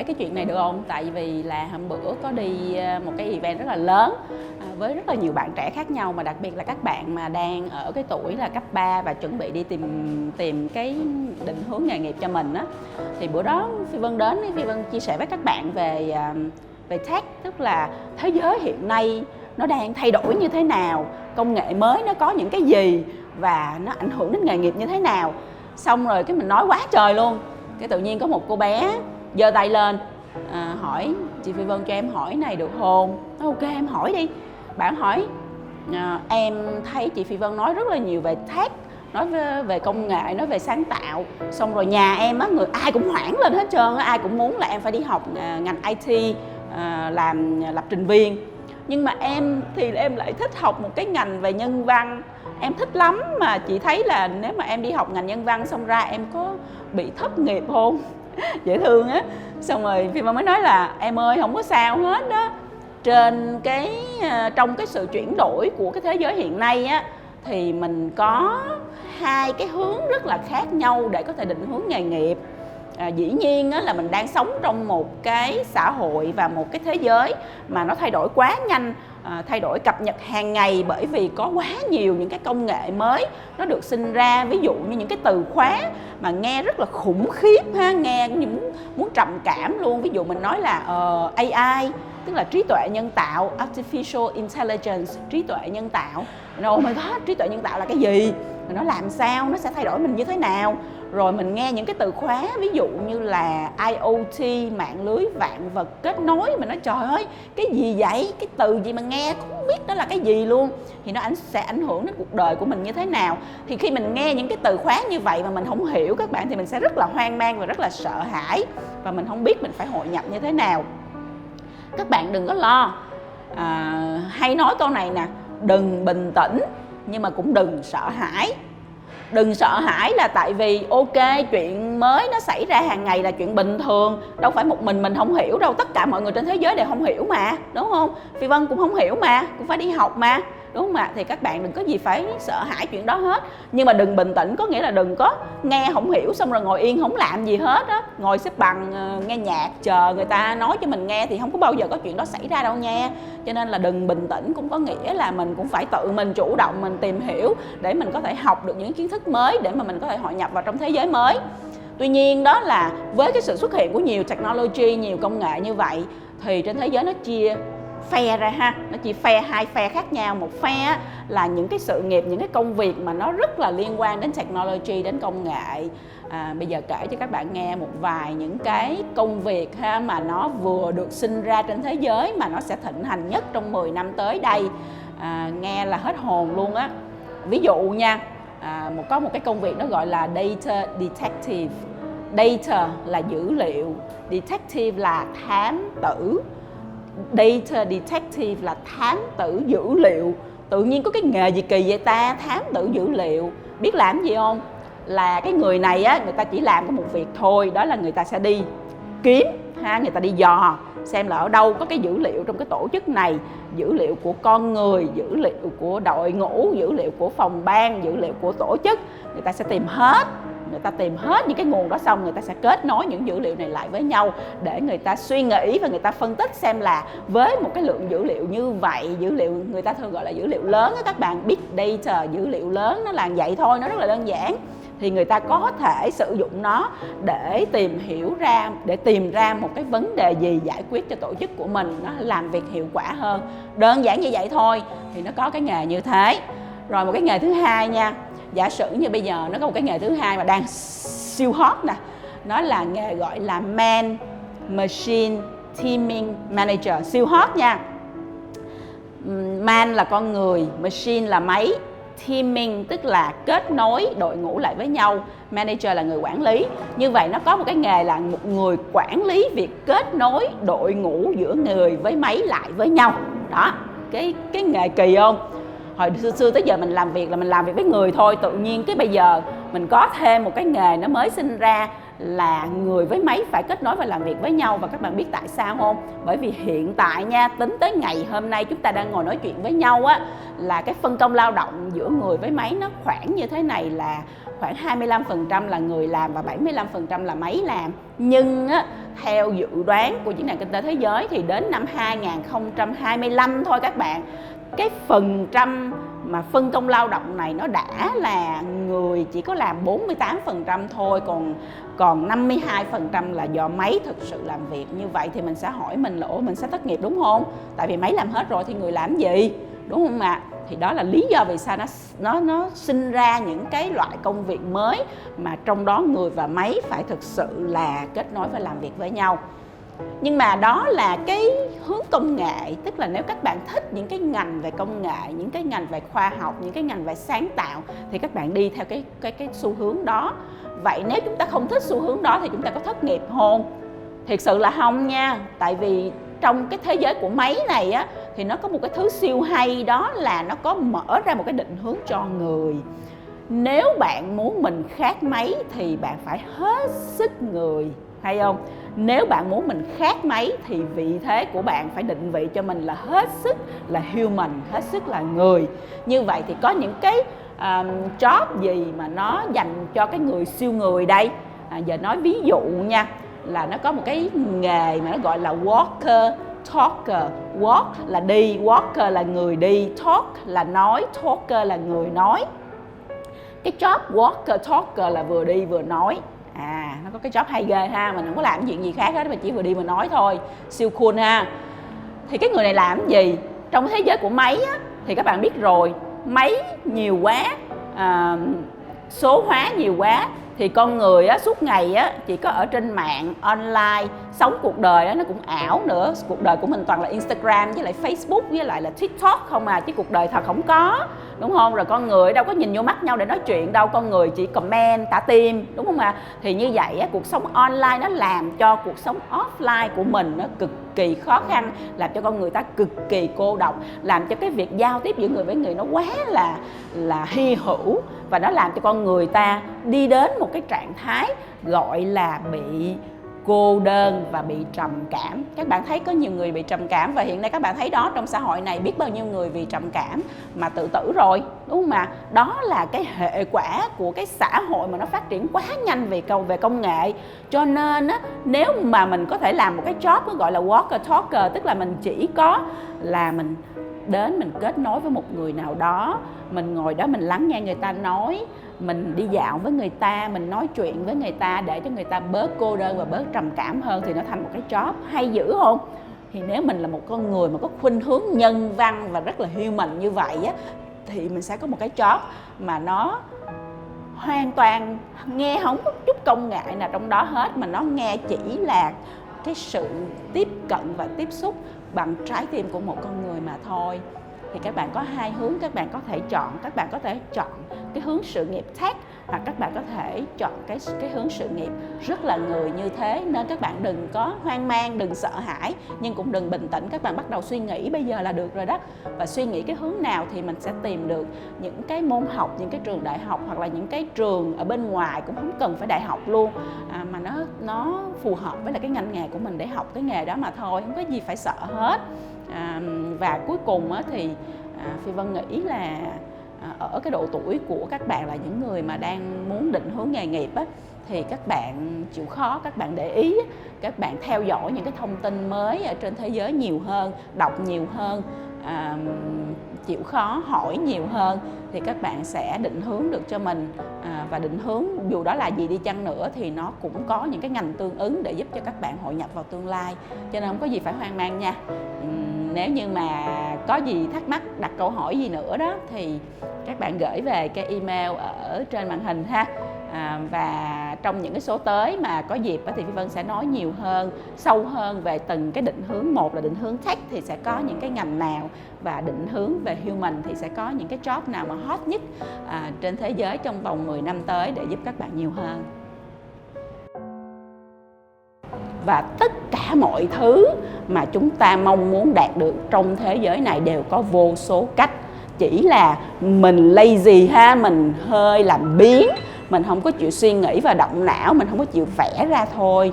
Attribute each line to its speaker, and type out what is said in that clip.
Speaker 1: cái chuyện này được không? Tại vì là hôm bữa có đi một cái event rất là lớn với rất là nhiều bạn trẻ khác nhau, mà đặc biệt là các bạn mà đang ở cái tuổi là cấp 3 và chuẩn bị đi tìm cái định hướng nghề nghiệp cho mình á. Thì bữa đó Phi Vân đến, Phi Vân chia sẻ với các bạn về tech, tức là thế giới hiện nay nó đang thay đổi như thế nào, công nghệ mới nó có những cái gì và nó ảnh hưởng đến nghề nghiệp như thế nào. Xong rồi cái mình nói quá trời luôn, cái tự nhiên có một cô bé giơ tay lên hỏi chị Phi Vân cho em hỏi này được không? Nói ok em hỏi đi. Bạn hỏi em thấy chị Phi Vân nói rất là nhiều về tech, nói về công nghệ, nói về sáng tạo. Xong rồi nhà em á, người ai cũng hoảng lên hết trơn á, ai cũng muốn là em phải đi học ngành IT, làm lập trình viên. Nhưng mà em thì em lại thích học một cái ngành về nhân văn. Em thích lắm, mà chị thấy là nếu mà em đi học ngành nhân văn xong ra em có bị thất nghiệp không? Dễ thương á. Xong rồi Phi Vân mới nói là em ơi không có sao hết đó. Trong cái sự chuyển đổi của cái thế giới hiện nay á, thì mình có hai cái hướng rất là khác nhau để có thể định hướng nghề nghiệp. Dĩ nhiên á, là mình đang sống trong một cái xã hội và một cái thế giới mà nó thay đổi quá nhanh, thay đổi cập nhật hàng ngày, bởi vì có quá nhiều những cái công nghệ mới nó được sinh ra. Ví dụ như những cái từ khóa mà nghe rất là khủng khiếp ha, nghe muốn trầm cảm luôn. Ví dụ mình nói là AI, tức là trí tuệ nhân tạo, Artificial Intelligence, trí tuệ nhân tạo. Oh my god, trí tuệ nhân tạo là cái gì? Nó làm sao? Nó sẽ thay đổi mình như thế nào? Rồi mình nghe những cái từ khóa ví dụ như là IoT, mạng lưới vạn vật kết nối, mình nói trời ơi cái gì vậy, cái từ gì mà nghe không biết đó là cái gì luôn. Thì nó sẽ ảnh hưởng đến cuộc đời của mình như thế nào. Thì khi mình nghe những cái từ khóa như vậy mà mình không hiểu các bạn, thì mình sẽ rất là hoang mang và rất là sợ hãi, và mình không biết mình phải hội nhập như thế nào. Các bạn đừng có lo, hay nói câu này nè, đừng bình tĩnh nhưng mà cũng đừng sợ hãi. Đừng sợ hãi là tại vì ok, chuyện mới nó xảy ra hàng ngày là chuyện bình thường. Đâu phải một mình không hiểu đâu, tất cả mọi người trên thế giới đều không hiểu mà, đúng không? Phi Vân cũng không hiểu mà, cũng phải đi học mà, đúng không ạ? Thì các bạn đừng có gì phải sợ hãi chuyện đó hết. Nhưng mà đừng bình tĩnh có nghĩa là đừng có nghe không hiểu xong rồi ngồi yên không làm gì hết á, ngồi xếp bằng nghe nhạc chờ người ta nói cho mình nghe, thì không có bao giờ có chuyện đó xảy ra đâu nha. Cho nên là đừng bình tĩnh cũng có nghĩa là mình cũng phải tự mình chủ động, mình tìm hiểu để mình có thể học được những kiến thức mới, để mà mình có thể hội nhập vào trong thế giới mới. Tuy nhiên đó là với cái sự xuất hiện của nhiều technology, nhiều công nghệ như vậy, thì trên thế giới nó chia phe ra ha, nó chia hai phe khác nhau. Một phe là những cái sự nghiệp, những cái công việc mà nó rất là liên quan đến technology, đến công nghệ. Bây giờ kể cho các bạn nghe một vài những cái công việc ha, mà nó vừa được sinh ra trên thế giới mà nó sẽ thịnh hành nhất trong 10 năm tới đây. Nghe là hết hồn luôn á. Ví dụ nha, có một cái công việc nó gọi là data detective. Data là dữ liệu, detective là thám tử. Data detective là thám tử dữ liệu. Tự nhiên có cái nghề gì kỳ vậy ta, thám tử dữ liệu. Biết làm gì không? Là cái người này á, người ta chỉ làm có một việc thôi, đó là người ta sẽ đi kiếm ha, người ta đi dò xem là ở đâu có cái dữ liệu trong cái tổ chức này, dữ liệu của con người, dữ liệu của đội ngũ, dữ liệu của phòng ban, dữ liệu của tổ chức. Người ta sẽ tìm hết, những cái nguồn đó, xong người ta sẽ kết nối những dữ liệu này lại với nhau để người ta suy nghĩ và người ta phân tích xem là với một cái lượng dữ liệu như vậy, dữ liệu người ta thường gọi là dữ liệu lớn đó các bạn, big data, dữ liệu lớn, nó là vậy thôi, nó rất là đơn giản. Thì người ta có thể sử dụng nó để tìm ra một cái vấn đề gì giải quyết cho tổ chức của mình, nó làm việc hiệu quả hơn. Đơn giản như vậy thôi thì nó có cái nghề như thế. Rồi một cái nghề thứ hai nha, giả sử như bây giờ nó có một cái nghề thứ hai mà đang siêu hot nè, nó là nghề gọi là Man Machine Teaming Manager, siêu hot nha. Man là con người, machine là máy, teaming tức là kết nối đội ngũ lại với nhau, manager là người quản lý. Như vậy nó có một cái nghề là một người quản lý việc kết nối đội ngũ giữa người với máy lại với nhau. Đó, cái nghề kỳ không? Hồi xưa tới giờ mình làm việc với người thôi, tự nhiên cái bây giờ mình có thêm một cái nghề nó mới sinh ra là người với máy phải kết nối và làm việc với nhau. Và các bạn biết tại sao không? Bởi vì hiện tại nha, tính tới ngày hôm nay chúng ta đang ngồi nói chuyện với nhau á, là cái phân công lao động giữa người với máy nó khoảng như thế này là khoảng 25% là người làm và 75% là máy làm. Nhưng á, theo dự đoán của Diễn đàn Kinh tế Thế giới thì đến năm 2025 thôi các bạn, cái phần trăm mà phân công lao động này nó đã là người chỉ có làm 48% thôi, còn 52% là do máy thực sự làm việc. Như vậy thì mình sẽ hỏi mình là mình sẽ thất nghiệp đúng không? Tại vì máy làm hết rồi thì người làm gì? Đúng không ạ? Thì đó là lý do vì sao nó sinh ra những cái loại công việc mới mà trong đó người và máy phải thực sự là kết nối và làm việc với nhau. Nhưng mà đó là cái hướng công nghệ, tức là nếu các bạn thích những cái ngành về công nghệ, những cái ngành về khoa học, những cái ngành về sáng tạo thì các bạn đi theo cái xu hướng đó. Vậy nếu chúng ta không thích xu hướng đó thì chúng ta có thất nghiệp không? Thiệt sự là không nha. Tại vì trong cái thế giới của máy này á, thì nó có một cái thứ siêu hay, đó là nó có mở ra một cái định hướng cho người. Nếu bạn muốn mình khác máy thì bạn phải hết sức người, hay không? Nếu bạn muốn mình khác máy thì vị thế của bạn phải định vị cho mình là hết sức là human, hết sức là người. Như vậy thì có những cái job gì mà nó dành cho cái người siêu người đây? Giờ nói ví dụ nha, là nó có một cái nghề mà nó gọi là walker talker. Walk là đi, walker là người đi, talk là nói, talker là người nói. Cái job walker talker là vừa đi vừa nói. Nó có cái job hay ghê ha, mình không có làm chuyện gì khác hết, mình chỉ vừa đi vừa nói thôi, siêu cool ha. Thì cái người này làm gì? Trong thế giới của máy á, thì các bạn biết rồi, máy nhiều quá, số hóa nhiều quá, thì con người á, suốt ngày á, chỉ có ở trên mạng, online, sống cuộc đời á, nó cũng ảo nữa. Cuộc đời của mình toàn là Instagram với lại Facebook với lại là TikTok không à, chứ cuộc đời thật không có, đúng không? Rồi con người đâu có nhìn vô mắt nhau để nói chuyện đâu, con người chỉ comment, tả tim, đúng không ạ? Thì như vậy á, cuộc sống online nó làm cho cuộc sống offline của mình nó cực kỳ khó khăn, làm cho con người ta cực kỳ cô độc, làm cho cái việc giao tiếp giữa người với người nó quá là hy hữu, và nó làm cho con người ta đi đến một cái trạng thái gọi là bị cô đơn và bị trầm cảm. Các bạn thấy có nhiều người bị trầm cảm, và hiện nay các bạn thấy đó, trong xã hội này biết bao nhiêu người vì trầm cảm mà tự tử rồi, đúng không ạ? Đó là cái hệ quả của cái xã hội mà nó phát triển quá nhanh về công nghệ. Cho nên á, nếu mà mình có thể làm một cái job gọi là walker talker, tức là mình chỉ có là mình đến mình kết nối với một người nào đó, mình ngồi đó mình lắng nghe người ta nói, mình đi dạo với người ta, mình nói chuyện với người ta để cho người ta bớt cô đơn và bớt trầm cảm hơn, thì nó thành một cái job hay dữ không? Thì nếu mình là một con người mà có khuynh hướng nhân văn và rất là human như vậy á, thì mình sẽ có một cái job mà nó hoàn toàn nghe không có chút công nghệ nào trong đó hết, mà nó nghe chỉ là cái sự tiếp cận và tiếp xúc bằng trái tim của một con người mà thôi. Thì các bạn có hai hướng các bạn có thể chọn. Các bạn có thể chọn cái hướng sự nghiệp tech, hoặc các bạn có thể chọn cái hướng sự nghiệp rất là người như thế. Nên các bạn đừng có hoang mang, đừng sợ hãi, nhưng cũng đừng bình tĩnh. Các bạn bắt đầu suy nghĩ bây giờ là được rồi đó. Và suy nghĩ cái hướng nào thì mình sẽ tìm được những cái môn học, những cái trường đại học, hoặc là những cái trường ở bên ngoài, cũng không cần phải đại học luôn, mà nó phù hợp với là cái ngành nghề của mình để học cái nghề đó mà thôi, không có gì phải sợ hết. Và cuối cùng thì Phi Vân nghĩ là ở cái độ tuổi của các bạn là những người mà đang muốn định hướng nghề nghiệp á, thì các bạn chịu khó, các bạn để ý, các bạn theo dõi những cái thông tin mới ở trên thế giới nhiều hơn, đọc nhiều hơn, chịu khó hỏi nhiều hơn, thì các bạn sẽ định hướng được cho mình, và định hướng dù đó là gì đi chăng nữa thì nó cũng có những cái ngành tương ứng để giúp cho các bạn hội nhập vào tương lai. Cho nên không có gì phải hoang mang nha. Nếu như mà có gì thắc mắc, đặt câu hỏi gì nữa đó thì các bạn gửi về cái email ở trên màn hình ha. Và trong những cái số tới mà có dịp thì Phi Vân sẽ nói nhiều hơn, sâu hơn về từng cái định hướng. Một là định hướng tech thì sẽ có những cái ngành nào, và định hướng về human thì sẽ có những cái job nào mà hot nhất trên thế giới trong vòng 10 năm tới để giúp các bạn nhiều hơn. Và tất cả mọi thứ mà chúng ta mong muốn đạt được trong thế giới này đều có vô số cách. Chỉ là mình lazy ha, mình hơi làm biếng, mình không có chịu suy nghĩ và động não, mình không có chịu vẽ ra thôi.